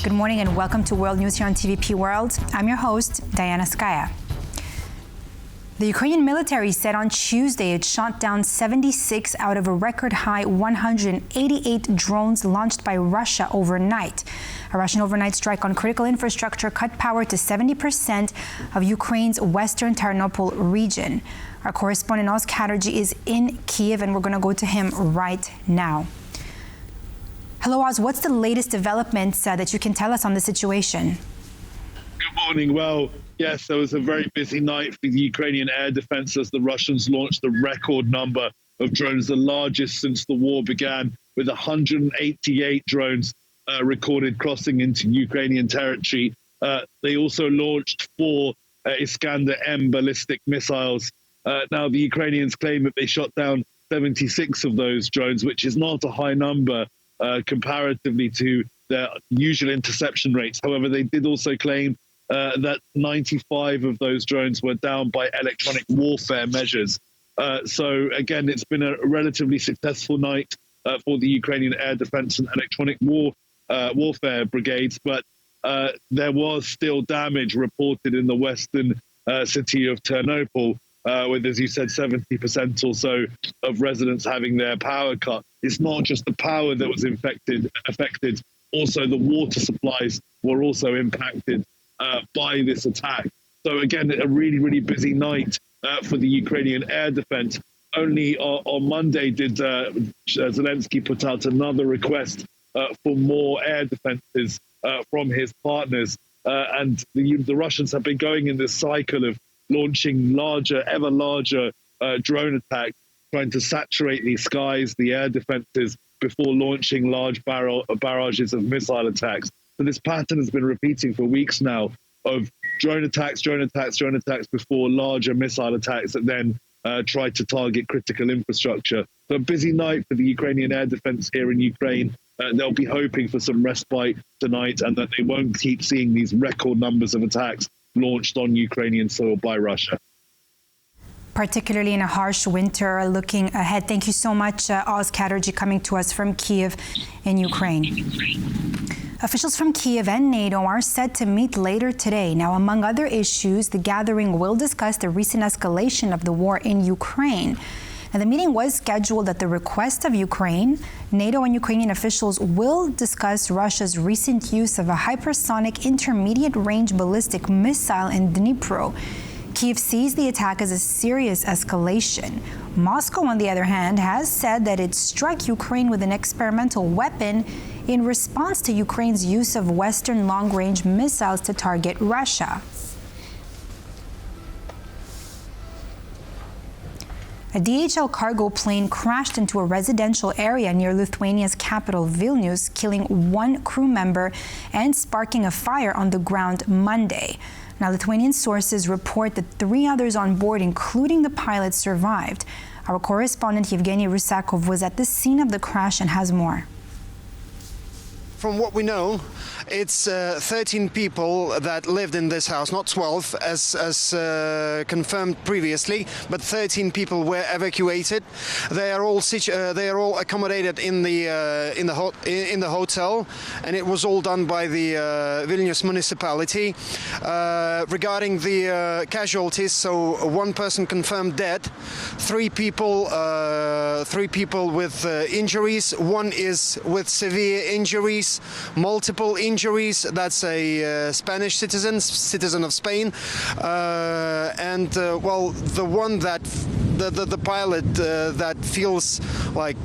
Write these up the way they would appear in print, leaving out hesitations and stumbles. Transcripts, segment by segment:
Good morning and welcome to World News here on TVP World. I'm your host, Diana Skaya. The Ukrainian military said on Tuesday it shot down 76 out of a record high 188 drones launched by Russia overnight. A Russian overnight strike on critical infrastructure cut power to 70% of Ukraine's western Ternopil region. Our correspondent Oz Chatterjee is in Kiev and we're going to go to him right now. Hello, Oz. What's the latest developments that you can tell us on the situation? Good morning. Well, yes, there was a very busy night for the Ukrainian air defense as the Russians launched a record number of drones, the largest since the war began, with 188 drones recorded crossing into Ukrainian territory. They also launched 4 Iskander-M ballistic missiles. Now, the Ukrainians claim that they shot down 76 of those drones, which is not a high number comparatively to their usual interception rates. However, they did also claim that 95 of those drones were down by electronic warfare measures. So again, it's been a relatively successful night for the Ukrainian air defense and electronic warfare brigades, but there was still damage reported in the western city of Ternopil, with, as you said, 70% or so of residents having their power cut. It's not just the power that was affected, also the water supplies were also impacted by this attack. So again, a really, really busy night for the Ukrainian air defense. Only on Monday did Zelensky put out another request for more air defenses from his partners. And the Russians have been going in this cycle of launching ever larger drone attacks, trying to saturate the skies, the air defenses, before launching large barrages of missile attacks. So this pattern has been repeating for weeks now of drone attacks before larger missile attacks that then try to target critical infrastructure. So a busy night for the Ukrainian air defense here in Ukraine. They'll be hoping for some respite tonight and that they won't keep seeing these record numbers of attacks launched on Ukrainian soil by Russia. Particularly in a harsh winter. Looking ahead, thank you so much, Oz Chatterjee, coming to us from Kiev in Ukraine. Officials from Kiev and NATO are set to meet later today. Now, among other issues, the gathering will discuss the recent escalation of the war in Ukraine. Now, the meeting was scheduled at the request of Ukraine. NATO and Ukrainian officials will discuss Russia's recent use of a hypersonic intermediate-range ballistic missile in Dnipro. Kiev sees the attack as a serious escalation. Moscow, on the other hand, has said that it struck Ukraine with an experimental weapon in response to Ukraine's use of Western long-range missiles to target Russia. A DHL cargo plane crashed into a residential area near Lithuania's capital, Vilnius, killing 1 crew member and sparking a fire on the ground Monday. Now, Lithuanian sources report that 3 others on board, including the pilot, survived. Our correspondent Yevgeny Rusakov was at the scene of the crash and has more. From what we know, it's 13 people that lived in this house, not 12 as confirmed previously, but 13 people were evacuated. They are all accommodated in the hotel, and it was all done by the Vilnius municipality. Regarding the casualties, so 1 person confirmed dead, 3 people with injuries, 1 is with severe injuries, multiple injuries. That's a Spanish citizen of Spain, and well, the one that the pilot that feels like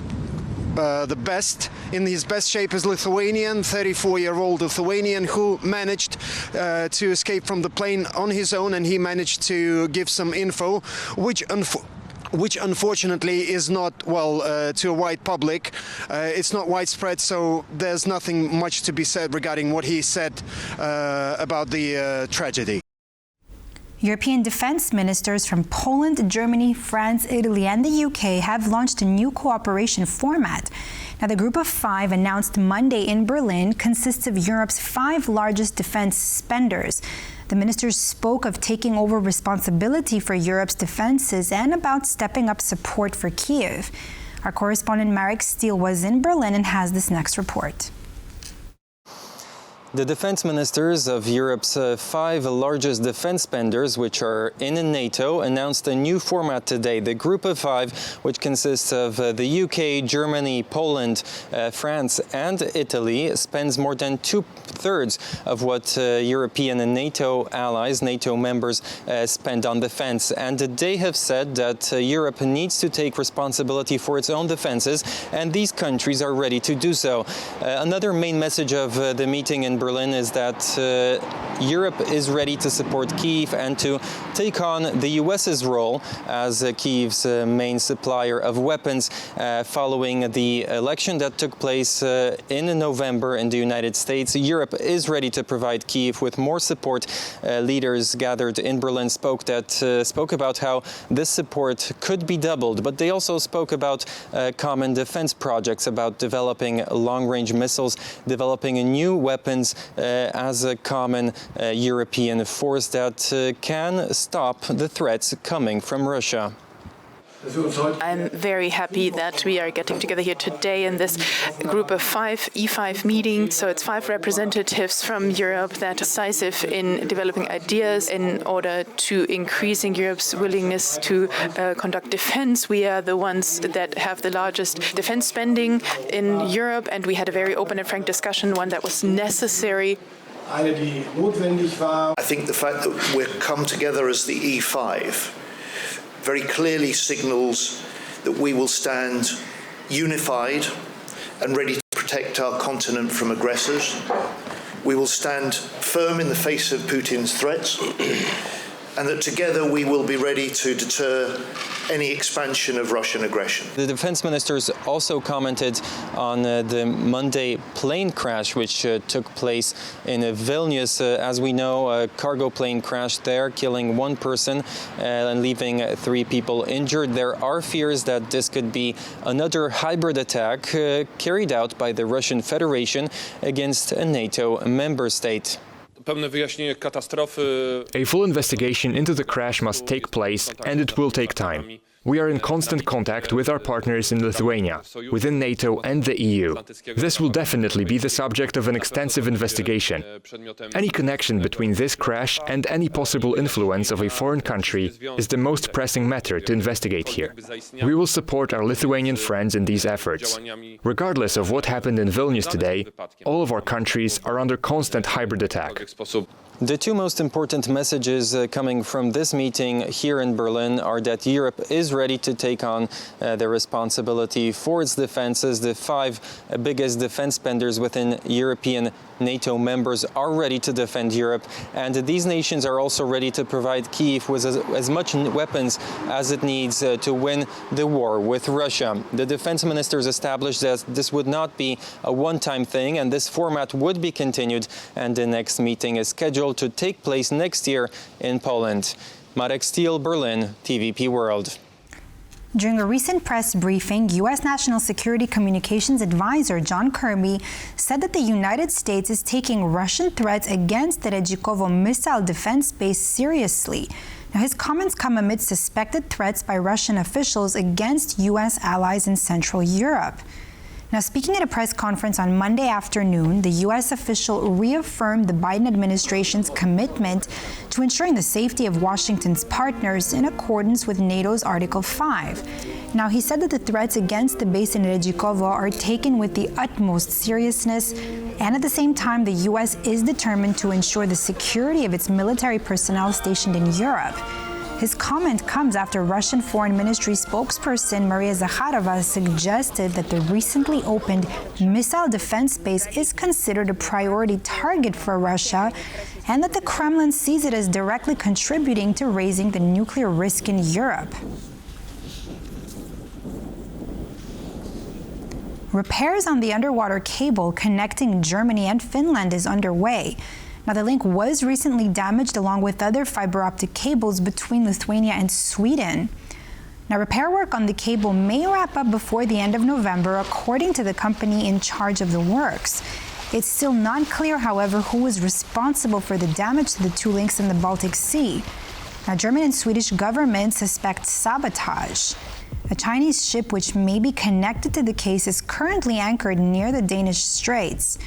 the best, in his best shape, is Lithuanian, 34-year-old Lithuanian, who managed to escape from the plane on his own, and he managed to give some info, which unfortunately is not, well, to a wide public. It's not widespread, so there's nothing much to be said regarding what he said about the tragedy. European defense ministers from Poland, Germany, France, Italy, and the UK have launched a new cooperation format. Now, the group of 5 announced Monday in Berlin consists of Europe's 5 largest defense spenders. The ministers spoke of taking over responsibility for Europe's defenses and about stepping up support for Kiev. Our correspondent Marek Steele was in Berlin and has this next report. The defense ministers of Europe's 5 largest defense spenders, which are in NATO, announced a new format today. The Group of 5, which consists of the UK, Germany, Poland, France and Italy, spends more than 2/3 of what European and NATO allies, NATO members, spend on defense. And they have said that Europe needs to take responsibility for its own defenses, and these countries are ready to do so. Another main message of the meeting in Berlin is that Europe is ready to support Kyiv and to take on the US's role as Kyiv's main supplier of weapons following the election that took place in November in the United States. Europe is ready to provide Kyiv with more support. Leaders gathered in Berlin spoke about how this support could be doubled, but they also spoke about common defense projects, about developing long-range missiles, developing new weapons as a common European force that can stop the threats coming from Russia. I'm very happy that we are getting together here today in this Group of 5, E5 meeting. So it's 5 representatives from Europe that are decisive in developing ideas in order to increasing Europe's willingness to conduct defense. We are the ones that have the largest defense spending in Europe, and we had a very open and frank discussion, one that was necessary. I think the fact that we've come together as the E5 very clearly signals that we will stand unified and ready to protect our continent from aggressors. We will stand firm in the face of Putin's threats, and that together we will be ready to deter any expansion of Russian aggression. The defense ministers also commented on the Monday plane crash which took place in Vilnius. As we know, a cargo plane crashed there, killing 1 person and leaving 3 people injured. There are fears that this could be another hybrid attack carried out by the Russian Federation against a NATO member state. A full investigation into the crash must take place, and it will take time. We are in constant contact with our partners in Lithuania, within NATO and the EU. This will definitely be the subject of an extensive investigation. Any connection between this crash and any possible influence of a foreign country is the most pressing matter to investigate here. We will support our Lithuanian friends in these efforts. Regardless of what happened in Vilnius today, all of our countries are under constant hybrid attack. The 2 most important messages coming from this meeting here in Berlin are that Europe is ready to take on the responsibility for its defenses. The 5 biggest defense spenders within European NATO members are ready to defend Europe, and these nations are also ready to provide Kyiv with as much weapons as it needs to win the war with Russia. The defense ministers established that this would not be a one-time thing, and this format would be continued, and the next meeting is scheduled to take place next year in Poland. Marek Steele, Berlin, TVP World. During a recent press briefing, U.S. National Security Communications Advisor John Kirby said that the United States is taking Russian threats against the Redzikovo missile defense base seriously. Now, his comments come amid suspected threats by Russian officials against U.S. allies in Central Europe. Now, speaking at a press conference on Monday afternoon, the U.S. official reaffirmed the Biden administration's commitment to ensuring the safety of Washington's partners in accordance with NATO's Article 5. Now, he said that the threats against the base in Redzikovo are taken with the utmost seriousness, and at the same time, the U.S. is determined to ensure the security of its military personnel stationed in Europe. His comment comes after Russian Foreign Ministry spokesperson Maria Zakharova suggested that the recently opened missile defense base is considered a priority target for Russia, and that the Kremlin sees it as directly contributing to raising the nuclear risk in Europe. Repairs on the underwater cable connecting Germany and Finland is underway. Now, the link was recently damaged along with other fiber optic cables between Lithuania and Sweden. Now, repair work on the cable may wrap up before the end of November, according to the company in charge of the works. It's still not clear, however, who was responsible for the damage to the 2 links in the Baltic Sea. Now, German and Swedish governments suspect sabotage. A Chinese ship which may be connected to the case is currently anchored near the Danish Straits.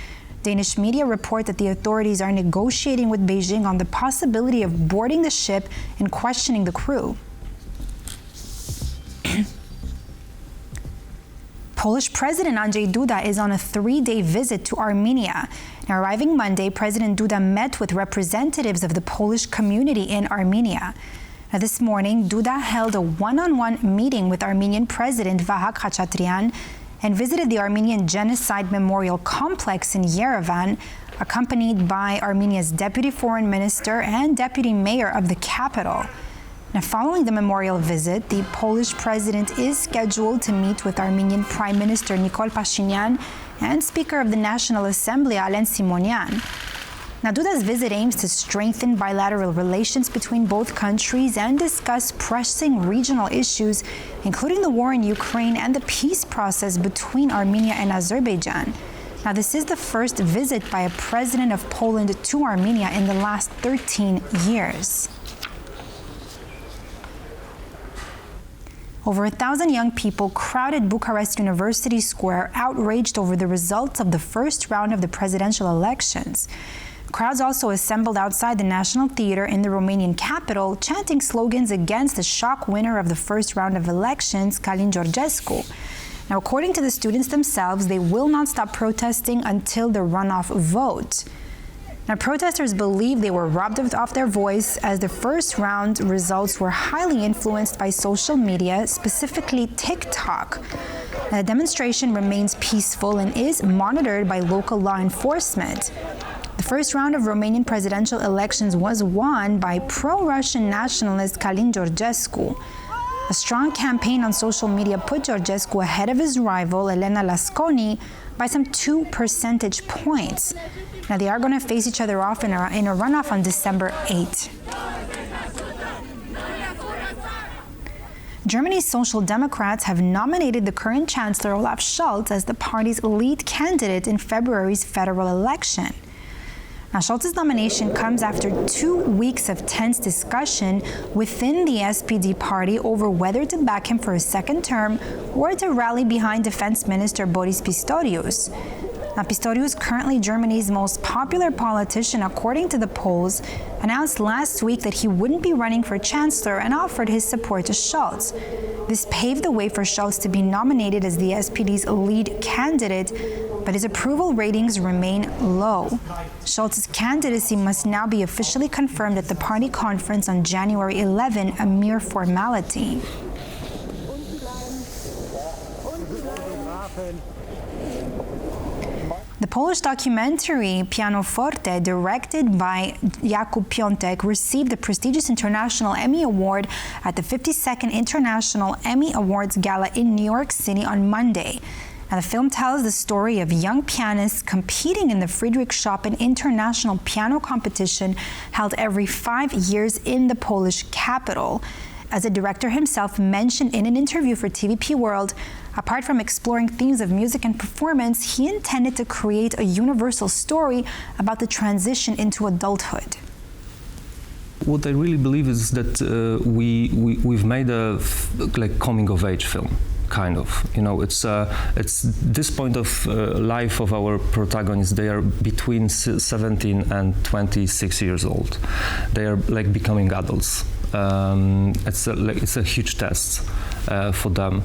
Danish media report that the authorities are negotiating with Beijing on the possibility of boarding the ship and questioning the crew. Polish President Andrzej Duda is on a 3-day visit to Armenia. Now, arriving Monday, President Duda met with representatives of the Polish community in Armenia. Now, this morning, Duda held a one-on-one meeting with Armenian President Vahak Khachatryan and visited the Armenian Genocide Memorial Complex in Yerevan, accompanied by Armenia's Deputy Foreign Minister and Deputy Mayor of the capital. Now, following the memorial visit, the Polish president is scheduled to meet with Armenian Prime Minister Nicol Pashinyan and Speaker of the National Assembly Alen Simonian. Now, Duda's visit aims to strengthen bilateral relations between both countries and discuss pressing regional issues, including the war in Ukraine and the peace process between Armenia and Azerbaijan. Now, this is the first visit by a president of Poland to Armenia in the last 13 years. Over 1,000 young people crowded Bucharest University Square, outraged over the results of the first round of the presidential elections. Crowds also assembled outside the National Theatre in the Romanian capital, chanting slogans against the shock winner of the first round of elections, Călin Georgescu. Now, according to the students themselves, they will not stop protesting until the runoff vote. Now, protesters believe they were robbed of their voice as the first round results were highly influenced by social media, specifically TikTok. The demonstration remains peaceful and is monitored by local law enforcement. The first round of Romanian presidential elections was won by pro-Russian nationalist Călin Georgescu. A strong campaign on social media put Georgescu ahead of his rival, Elena Lasconi, by some 2 percentage points. Now, they are going to face each other off in a runoff on December 8. Germany's Social Democrats have nominated the current Chancellor Olaf Scholz as the party's lead candidate in February's federal election. Now, Scholz's nomination comes after 2 weeks of tense discussion within the SPD party over whether to back him for a second term or to rally behind Defense Minister Boris Pistorius. Now, Pistorius, currently Germany's most popular politician according to the polls, announced last week that he wouldn't be running for chancellor and offered his support to Scholz. This paved the way for Scholz to be nominated as the SPD's lead candidate, but his approval ratings remain low. Scholz's candidacy must now be officially confirmed at the party conference on January 11, a mere formality. The Polish documentary Pianoforte, directed by Jakub Piątek, received the prestigious International Emmy Award at the 52nd International Emmy Awards Gala in New York City on Monday. Now, the film tells the story of young pianists competing in the Friedrichshafen International Piano Competition held every 5 years in the Polish capital. As the director himself mentioned in an interview for TVP World, apart from exploring themes of music and performance, he intended to create a universal story about the transition into adulthood. What I really believe is that we've made a coming of age film. Kind of, it's this point of life of our protagonists. They are between 17 and 26 years old. They are becoming adults. It's a huge test for them.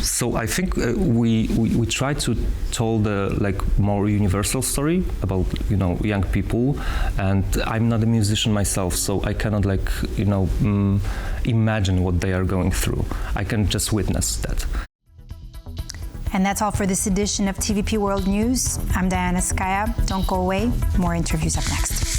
So I think we try to tell the more universal story about young people. And I'm not a musician myself, so I cannot imagine what they are going through. I can just witness that. And that's all for this edition of TVP World News. I'm Diana Skaya. Don't go away. More interviews up next.